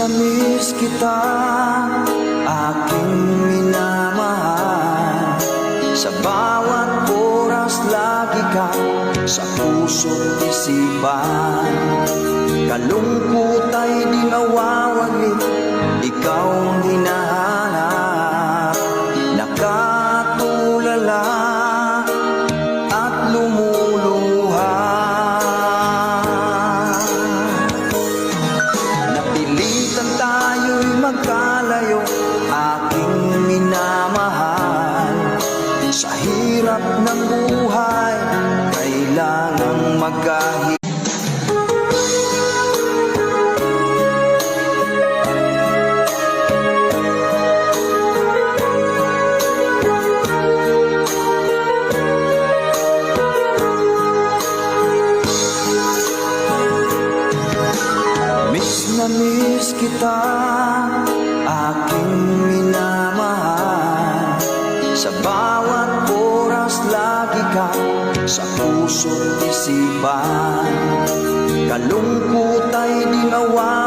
na miss kita, aking minamahal. Sa bawat oras lagi ka sa puso't isipan. Kalungkot ay di mawawali, ikaw ang hinahanap. Nakatulala at lumuluha. Napilitan tayo'y magkalayo, aking minamahal. Sa hirap ng buhay, kailangang magkahit. Miss kita, aking minamahal. Sa bawat oras lagi ka sa puso't isipan. Kalungkot ay di mawawala,